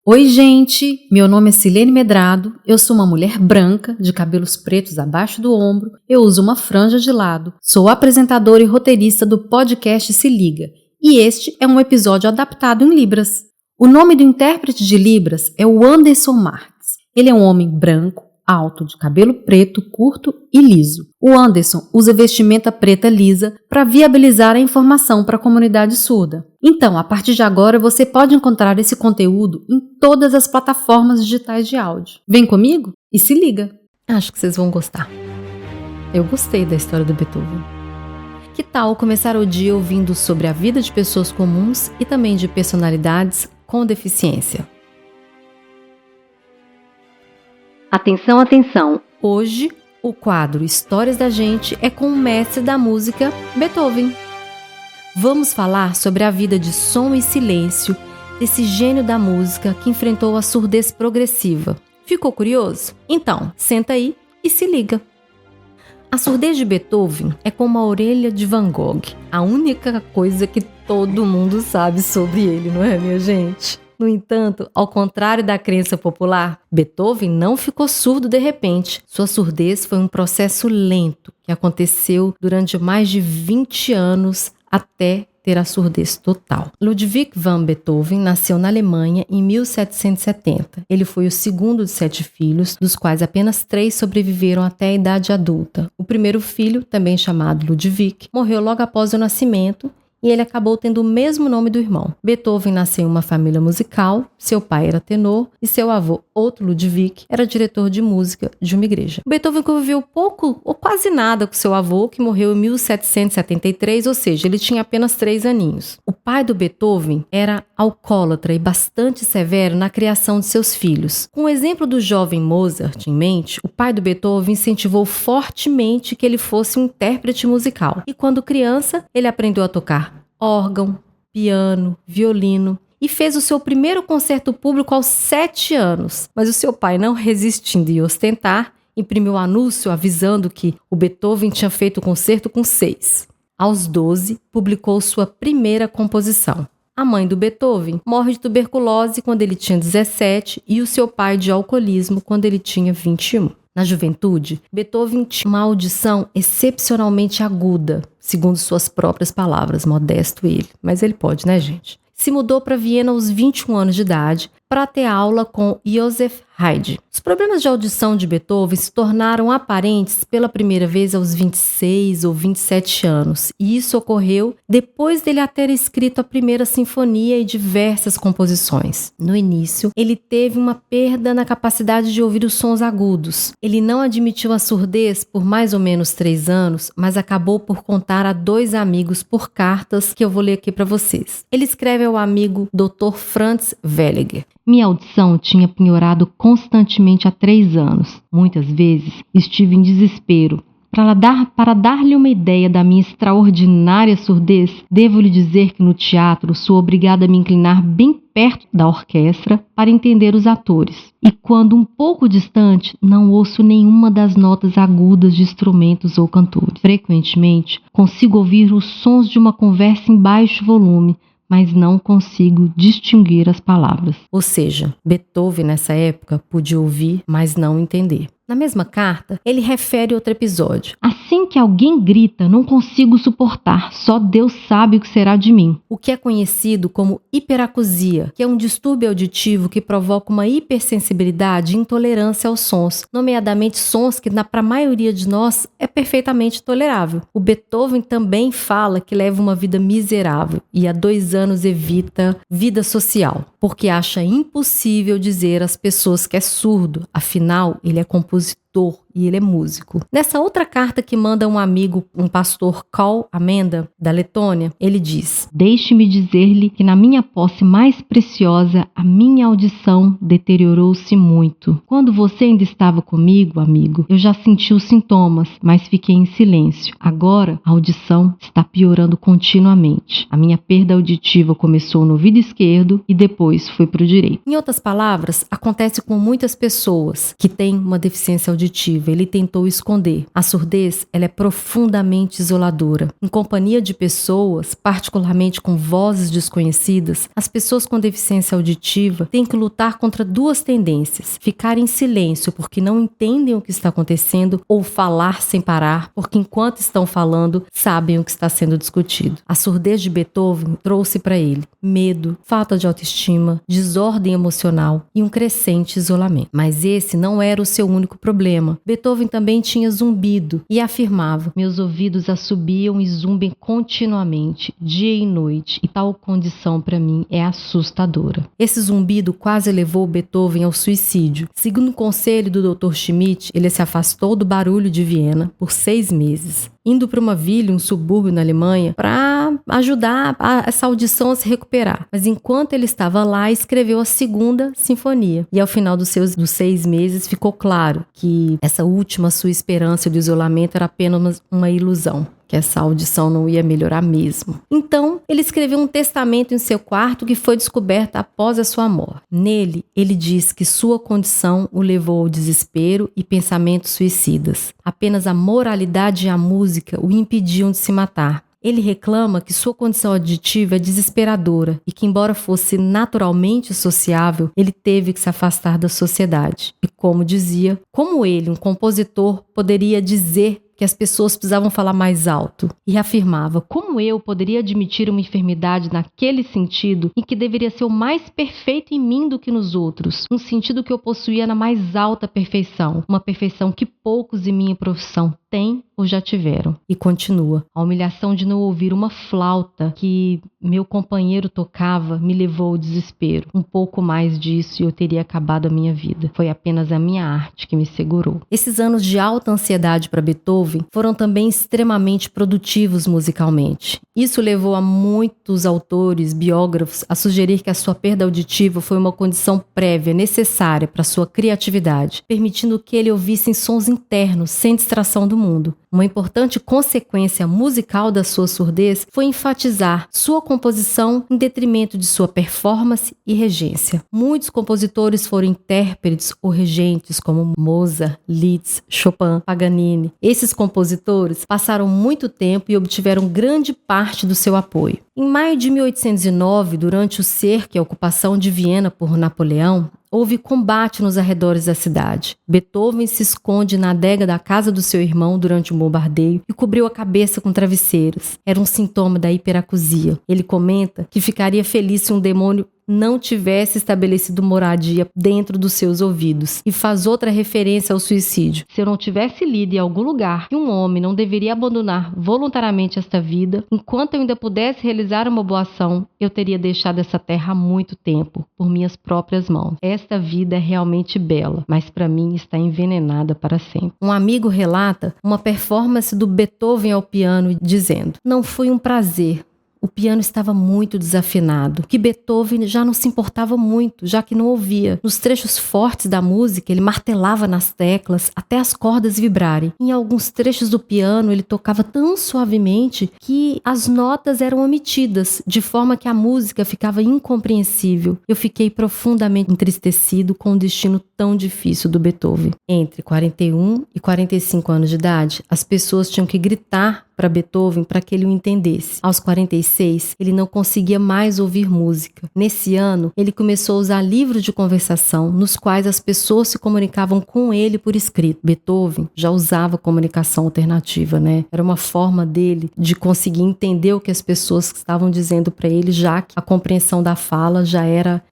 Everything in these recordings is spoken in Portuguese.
Oi, gente! Meu nome é Silene Medrado, eu sou uma mulher branca, de cabelos pretos abaixo do ombro, eu uso uma franja de lado, sou apresentadora e roteirista do podcast Se Liga, e este é um episódio adaptado em Libras. O nome do intérprete de Libras é o Anderson Marques. Ele é um homem branco, alto, de cabelo preto, curto e liso. O Anderson usa vestimenta preta lisa para viabilizar a informação para a comunidade surda. Então, a partir de agora, você pode encontrar esse conteúdo em todas as plataformas digitais de áudio. Vem comigo e se liga! Acho que vocês vão gostar. Eu gostei da história do Beethoven. Que tal começar o dia ouvindo sobre a vida de pessoas comuns e também de personalidades com deficiência? Atenção, atenção! Hoje, o quadro Histórias da Gente é com o mestre da música, Beethoven. Vamos falar sobre a vida de som e silêncio desse gênio da música que enfrentou a surdez progressiva. Ficou curioso? Então, senta aí e se liga. A surdez de Beethoven é como a orelha de Van Gogh, a única coisa que todo mundo sabe sobre ele, não é, minha gente? No entanto, ao contrário da crença popular, Beethoven não ficou surdo de repente. Sua surdez foi um processo lento que aconteceu durante mais de 20 anos até ter a surdez total. Ludwig van Beethoven nasceu na Alemanha em 1770. Ele foi o segundo de 7 filhos, dos quais apenas 3 sobreviveram até a idade adulta. O primeiro filho, também chamado Ludwig, morreu logo após o nascimento, e ele acabou tendo o mesmo nome do irmão. Beethoven nasceu em uma família musical, seu pai era tenor e seu avô, outro Ludwig, era diretor de música de uma igreja. Beethoven conviveu pouco ou quase nada com seu avô, que morreu em 1773, ou seja, ele tinha apenas 3 aninhos. O pai do Beethoven era alcoólatra e bastante severo na criação de seus filhos. Com o exemplo do jovem Mozart em mente, o pai do Beethoven incentivou fortemente que ele fosse um intérprete musical. E quando criança, ele aprendeu a tocar órgão, piano, violino e fez o seu primeiro concerto público aos 7 anos. Mas o seu pai, não resistindo em ostentar, imprimiu um anúncio avisando que o Beethoven tinha feito o concerto com 6. Aos 12, publicou sua primeira composição. A mãe do Beethoven morre de tuberculose quando ele tinha 17 e o seu pai de alcoolismo quando ele tinha 21. Na juventude, Beethoven tinha uma audição excepcionalmente aguda, segundo suas próprias palavras, modesto ele. Mas ele pode, né, gente? Se mudou para Viena aos 21 anos de idade para ter aula com Joseph Haydn. Os problemas de audição de Beethoven se tornaram aparentes pela primeira vez aos 26 ou 27 anos, e isso ocorreu depois dele ter escrito a primeira sinfonia e diversas composições. No início, ele teve uma perda na capacidade de ouvir os sons agudos. Ele não admitiu a surdez por mais ou menos 3 anos, mas acabou por contar a 2 amigos por cartas que eu vou ler aqui para vocês. Ele escreve ao amigo Dr. Franz Welliger: minha audição tinha piorado constantemente há 3 anos. Muitas vezes estive em desespero. Para dar-lhe uma ideia da minha extraordinária surdez, devo-lhe dizer que no teatro sou obrigada a me inclinar bem perto da orquestra para entender os atores. E quando um pouco distante, não ouço nenhuma das notas agudas de instrumentos ou cantores. Frequentemente, consigo ouvir os sons de uma conversa em baixo volume, mas não consigo distinguir as palavras. Ou seja, Beethoven nessa época podia ouvir, mas não entender. Na mesma carta, ele refere outro episódio. Assim que alguém grita, não consigo suportar, só Deus sabe o que será de mim. O que é conhecido como hiperacusia, que é um distúrbio auditivo que provoca uma hipersensibilidade e intolerância aos sons, nomeadamente sons que para a maioria de nós é perfeitamente tolerável. O Beethoven também fala que leva uma vida miserável e há 2 anos evita vida social, porque acha impossível dizer às pessoas que é surdo, afinal ele é compositor e ele é músico. Nessa outra carta que manda um amigo, um pastor Karl Amenda, da Letônia, ele diz: deixe-me dizer-lhe que na minha posse mais preciosa, a minha audição deteriorou-se muito. Quando você ainda estava comigo, amigo, eu já senti os sintomas, mas fiquei em silêncio. Agora, a audição está piorando continuamente. A minha perda auditiva começou no ouvido esquerdo e depois foi para o direito. Em outras palavras, acontece com muitas pessoas que têm uma deficiência auditiva auditiva, ele tentou esconder. A surdez, ela é profundamente isoladora. Em companhia de pessoas, particularmente com vozes desconhecidas, as pessoas com deficiência auditiva têm que lutar contra duas tendências: ficar em silêncio porque não entendem o que está acontecendo, ou falar sem parar porque enquanto estão falando, sabem o que está sendo discutido. A surdez de Beethoven trouxe para ele medo, falta de autoestima, desordem emocional e um crescente isolamento. Mas esse não era o seu único problema. Beethoven também tinha zumbido e afirmava: meus ouvidos assobiam e zumbem continuamente, dia e noite, e tal condição para mim é assustadora. Esse zumbido quase levou Beethoven ao suicídio. Segundo o conselho do Dr. Schmidt, ele se afastou do barulho de Viena por 6 meses, indo para uma vila, um subúrbio na Alemanha, para ajudar essa audição a se recuperar. Mas enquanto ele estava lá, escreveu a segunda sinfonia. E ao final dos 6 meses, ficou claro que essa última sua esperança do isolamento era apenas uma ilusão, que essa audição não ia melhorar mesmo. Então, ele escreveu um testamento em seu quarto que foi descoberto após a sua morte. Nele, ele diz que sua condição o levou ao desespero e pensamentos suicidas. Apenas a moralidade e a música o impediam de se matar. Ele reclama que sua condição auditiva é desesperadora e que, embora fosse naturalmente sociável, ele teve que se afastar da sociedade. E como dizia, como ele, um compositor, poderia dizer que as pessoas precisavam falar mais alto, e afirmava: como eu poderia admitir uma enfermidade naquele sentido em que deveria ser o mais perfeito em mim do que nos outros, um sentido que eu possuía na mais alta perfeição, uma perfeição que poucos em minha profissão têm ou já tiveram. E continua: a humilhação de não ouvir uma flauta que meu companheiro tocava me levou ao desespero. Um pouco mais disso e eu teria acabado a minha vida. Foi apenas a minha arte que me segurou. Esses anos de alta ansiedade para Beethoven foram também extremamente produtivos musicalmente. Isso levou a muitos autores, biógrafos, a sugerir que a sua perda auditiva foi uma condição prévia necessária para sua criatividade, permitindo que ele ouvisse sons internos sem distração do mundo. Uma importante consequência musical da sua surdez foi enfatizar sua composição em detrimento de sua performance e regência. Muitos compositores foram intérpretes ou regentes, como Mozart, Liszt, Chopin, Paganini. Esses compositores passaram muito tempo e obtiveram grande parte do seu apoio. Em maio de 1809, durante o cerco e a ocupação de Viena por Napoleão, houve combate nos arredores da cidade. Beethoven se esconde na adega da casa do seu irmão durante o bombardeio e cobriu a cabeça com travesseiros. Era um sintoma da hiperacusia. Ele comenta que ficaria feliz se um demônio não tivesse estabelecido moradia dentro dos seus ouvidos, e faz outra referência ao suicídio. Se eu não tivesse lido em algum lugar que um homem não deveria abandonar voluntariamente esta vida, enquanto eu ainda pudesse realizar uma boa ação, eu teria deixado essa terra há muito tempo, por minhas próprias mãos. Esta vida é realmente bela, mas para mim está envenenada para sempre. Um amigo relata uma performance do Beethoven ao piano dizendo: não foi um prazer. O piano estava muito desafinado, que Beethoven já não se importava muito, já que não ouvia. Nos trechos fortes da música, ele martelava nas teclas até as cordas vibrarem. Em alguns trechos do piano, ele tocava tão suavemente que as notas eram omitidas, de forma que a música ficava incompreensível. Eu fiquei profundamente entristecido com o destino tão difícil do Beethoven. Entre 41 e 45 anos de idade, as pessoas tinham que gritar para Beethoven para que ele o entendesse. Aos 46, ele não conseguia mais ouvir música. Nesse ano, ele começou a usar livros de conversação nos quais as pessoas se comunicavam com ele por escrito. Beethoven já usava comunicação alternativa, né? Era uma forma dele de conseguir entender o que as pessoas estavam dizendo para ele, já que a compreensão da fala já era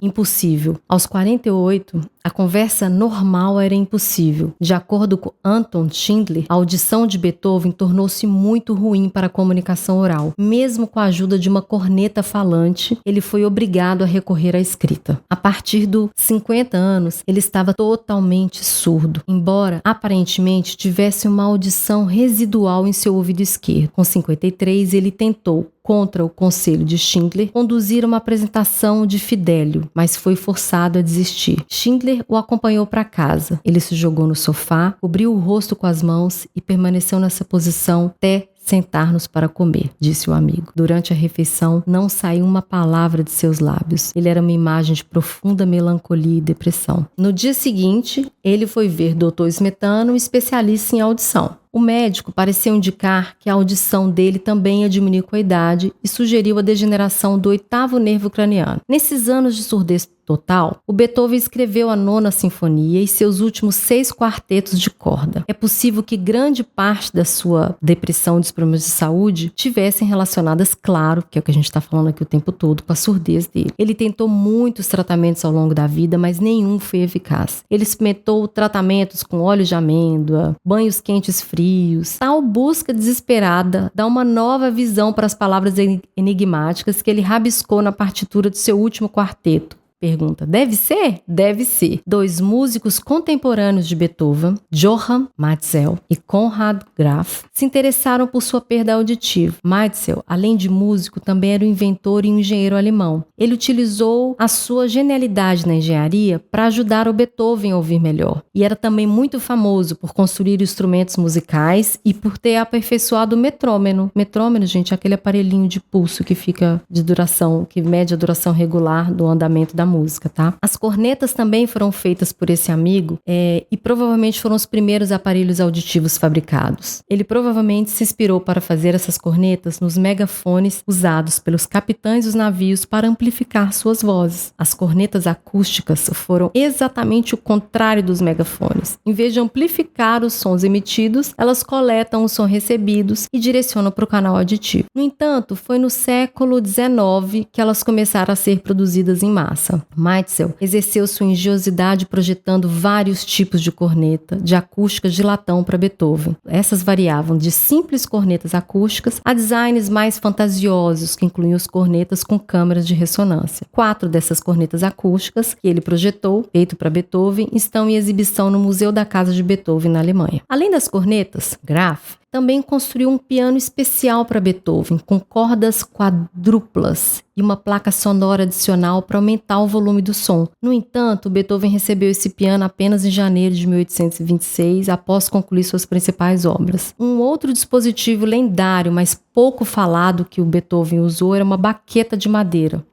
impossível. Aos 48, a conversa normal era impossível. De acordo com Anton Schindler, a audição de Beethoven tornou-se muito ruim para a comunicação oral. Mesmo com a ajuda de uma corneta falante, ele foi obrigado a recorrer à escrita. A partir dos 50 anos, ele estava totalmente surdo, embora aparentemente tivesse uma audição residual em seu ouvido esquerdo. Com 53, ele tentou, contra o conselho de Schindler, conduzir uma apresentação de Fidelio, mas foi forçado a desistir. Schindler o acompanhou para casa. Ele se jogou no sofá, cobriu o rosto com as mãos e permaneceu nessa posição até sentar-nos para comer, disse o amigo. Durante a refeição, não saiu uma palavra de seus lábios. Ele era uma imagem de profunda melancolia e depressão. No dia seguinte, ele foi ver Dr. Smetana, um especialista em audição. O médico pareceu indicar que a audição dele também ia diminuir com a idade e sugeriu a degeneração do 8º nervo craniano. Nesses anos de surdez total, o Beethoven escreveu a 9ª Sinfonia e seus últimos 6 quartetos de corda. É possível que grande parte da sua depressão e dos problemas de saúde tivessem relacionadas, claro, que é o que a gente está falando aqui o tempo todo, com a surdez dele. Ele tentou muitos tratamentos ao longo da vida, mas nenhum foi eficaz. Ele experimentou tratamentos com óleo de amêndoa, banhos quentes frios. Tal busca desesperada dá uma nova visão para as palavras enigmáticas que ele rabiscou na partitura de seu último quarteto. Pergunta, deve ser? Deve ser. 2 músicos contemporâneos de Beethoven, Johann Matzel e Konrad Graf, se interessaram por sua perda auditiva. Matzel, além de músico, também era um inventor e um engenheiro alemão. Ele utilizou a sua genialidade na engenharia para ajudar o Beethoven a ouvir melhor. E era também muito famoso por construir instrumentos musicais e por ter aperfeiçoado o metrônomo. Metrônomo, gente, é aquele aparelhinho de pulso que fica de duração, que mede a duração regular do andamento da música, tá? As cornetas também foram feitas por esse amigo e provavelmente foram os primeiros aparelhos auditivos fabricados. Ele provavelmente se inspirou para fazer essas cornetas nos megafones usados pelos capitães dos navios para amplificar suas vozes. As cornetas acústicas foram exatamente o contrário dos megafones. Em vez de amplificar os sons emitidos, elas coletam os sons recebidos e direcionam para o canal auditivo. No entanto, foi no século XIX que elas começaram a ser produzidas em massa. Matzel exerceu sua engenhosidade projetando vários tipos de corneta, de acústicas de latão para Beethoven. Essas variavam de simples cornetas acústicas a designs mais fantasiosos, que incluíam as cornetas com câmeras de ressonância. 4 dessas cornetas acústicas que ele projetou, feito para Beethoven, estão em exibição no Museu da Casa de Beethoven, na Alemanha. Além das cornetas, Graf também construiu um piano especial para Beethoven, com cordas quadruplas e uma placa sonora adicional para aumentar o volume do som. No entanto, Beethoven recebeu esse piano apenas em janeiro de 1826, após concluir suas principais obras. Um outro dispositivo lendário, mas pouco falado, que o Beethoven usou era uma baqueta de madeira.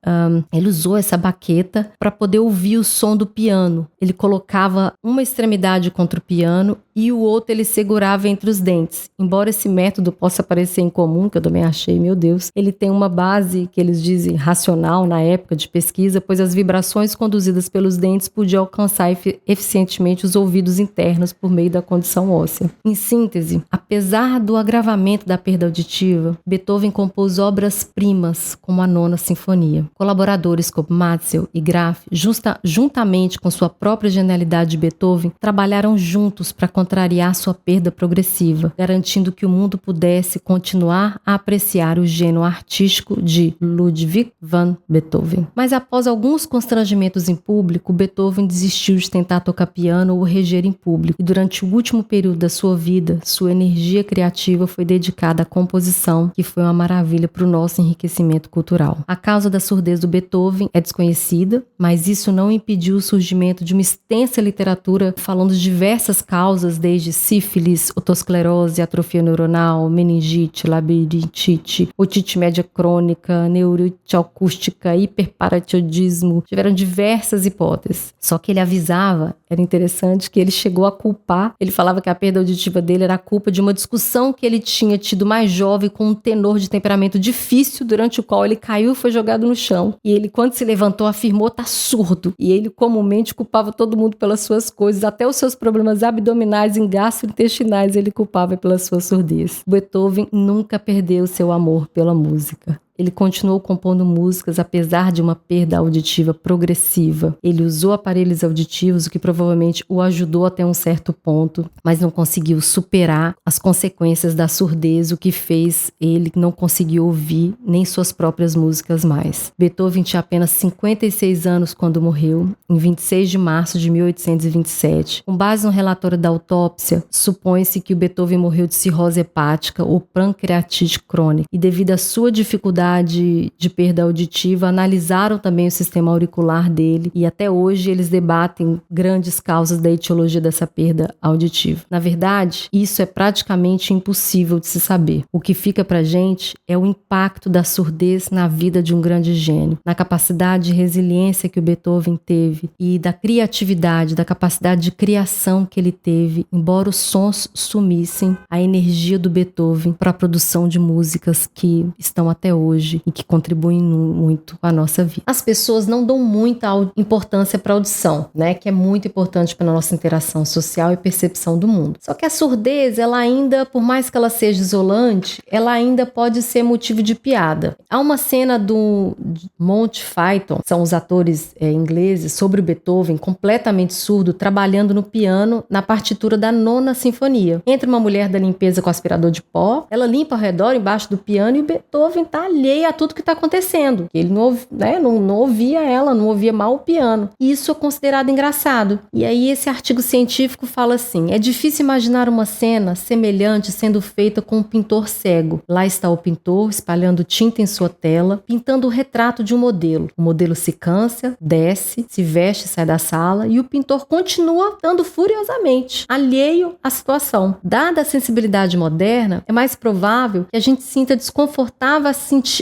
Ele usou essa baqueta para poder ouvir o som do piano. Ele colocava uma extremidade contra o piano e o outro ele segurava entre os dentes. Embora esse método possa parecer incomum, que eu também achei, meu Deus, ele tem uma base, que eles dizem, racional na época de pesquisa, pois as vibrações conduzidas pelos dentes podiam alcançar eficientemente os ouvidos internos por meio da condição óssea. Em síntese, apesar do agravamento da perda auditiva, Beethoven compôs obras-primas, como a 9ª Sinfonia. Colaboradores como Matzel e Graf, juntamente com sua própria genialidade de Beethoven, trabalharam juntos para contrariar sua perda progressiva, garantindo que o mundo pudesse continuar a apreciar o gênio artístico de Ludwig van Beethoven. Mas após alguns constrangimentos em público, Beethoven desistiu de tentar tocar piano ou reger em público, e durante o último período da sua vida, sua energia criativa foi dedicada à composição, que foi uma maravilha para o nosso enriquecimento cultural. A causa da surdez do Beethoven é desconhecida, mas isso não impediu o surgimento de uma extensa literatura falando de diversas causas, desde sífilis, otosclerose, atrofia neuronal, meningite, labirintite, otite média crônica, neurite acústica, hiperparatiodismo. Tiveram diversas hipóteses. Só que ele avisava, era interessante, que ele chegou a culpar, ele falava que a perda auditiva dele era a culpa de uma discussão que ele tinha tido mais jovem com um tenor de temperamento difícil, durante o qual ele caiu e foi jogado no chão. E ele, quando se levantou, afirmou estar surdo. E ele comumente culpava todo mundo pelas suas coisas, até os seus problemas abdominais e gastrointestinais ele culpava pela sua surdez. Beethoven nunca perdeu seu amor pela música. Ele continuou compondo músicas apesar de uma perda auditiva progressiva. Ele usou aparelhos auditivos, o que provavelmente o ajudou até um certo ponto, mas não conseguiu superar as consequências da surdez, o que fez ele não conseguir ouvir nem suas próprias músicas mais. Beethoven tinha apenas 56 anos quando morreu, em 26 de março de 1827. Com base no relatório da autópsia, supõe-se que o Beethoven morreu de cirrose hepática ou pancreatite crônica, e devido à sua dificuldade dificuldade de perda auditiva, analisaram também o sistema auricular dele e até hoje eles debatem grandes causas da etiologia dessa perda auditiva. Na verdade, isso é praticamente impossível de se saber. O que fica pra gente é o impacto da surdez na vida de um grande gênio, na capacidade de resiliência que o Beethoven teve e da criatividade, da capacidade de criação que ele teve, embora os sons sumissem, a energia do Beethoven para a produção de músicas que estão até hoje e que contribuem muito com a nossa vida. As pessoas não dão muita importância para a audição, né, que é muito importante para a nossa interação social e percepção do mundo. Só que a surdez, ela ainda, por mais que ela seja isolante, ela ainda pode ser motivo de piada. Há uma cena do Monty Python, são os atores ingleses, sobre o Beethoven, completamente surdo, trabalhando no piano na partitura da 9ª Sinfonia. Entra uma mulher da limpeza com aspirador de pó, ela limpa ao redor, embaixo do piano, e o Beethoven está alheio a tudo que está acontecendo. Ele não ouvia ela, não ouvia mal o piano. E isso é considerado engraçado. E aí esse artigo científico fala assim: é difícil imaginar uma cena semelhante sendo feita com um pintor cego. Lá está o pintor espalhando tinta em sua tela, pintando o retrato de um modelo. O modelo se cansa, desce, se veste, sai da sala e o pintor continua andando furiosamente, alheio à situação. Dada a sensibilidade moderna, é mais provável que a gente sinta desconfortável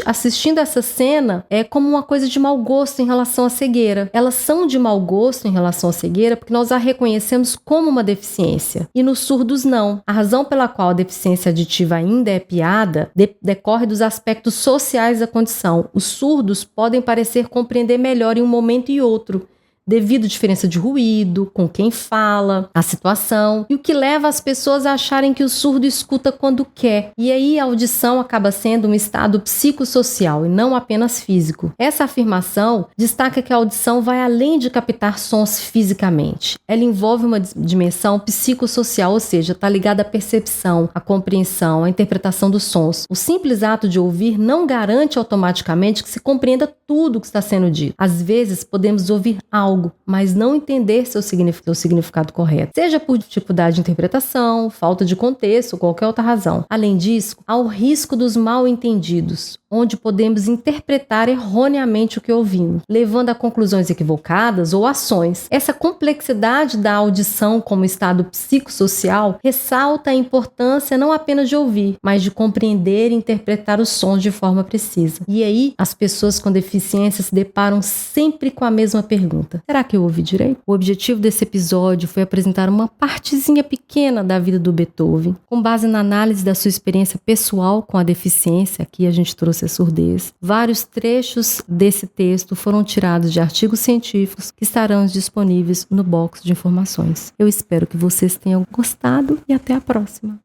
assistindo essa cena como uma coisa de mau gosto em relação à cegueira. Elas são de mau gosto em relação à cegueira porque nós a reconhecemos como uma deficiência. E nos surdos não. A razão pela qual a deficiência auditiva ainda é piada decorre dos aspectos sociais da condição. Os surdos podem parecer compreender melhor em um momento e outro, devido à diferença de ruído, com quem fala, a situação, e o que leva as pessoas a acharem que o surdo escuta quando quer. E aí a audição acaba sendo um estado psicossocial e não apenas físico. Essa afirmação destaca que a audição vai além de captar sons fisicamente. Ela envolve uma dimensão psicossocial, ou seja, está ligada à percepção, à compreensão, à interpretação dos sons. O simples ato de ouvir não garante automaticamente que se compreenda tudo o que está sendo dito. Às vezes podemos ouvir algo, mas não entender seu significado correto, seja por dificuldade de interpretação, falta de contexto ou qualquer outra razão. Além disso, há o risco dos mal-entendidos, onde podemos interpretar erroneamente o que ouvimos, levando a conclusões equivocadas ou ações. Essa complexidade da audição como estado psicossocial ressalta a importância não apenas de ouvir, mas de compreender e interpretar os sons de forma precisa. E aí, as pessoas com deficiência se deparam sempre com a mesma pergunta: será que eu ouvi direito? O objetivo desse episódio foi apresentar uma partezinha pequena da vida do Beethoven, com base na análise da sua experiência pessoal com a deficiência. Aqui a gente trouxe a surdez. Vários trechos desse texto foram tirados de artigos científicos que estarão disponíveis no box de informações. Eu espero que vocês tenham gostado e até a próxima.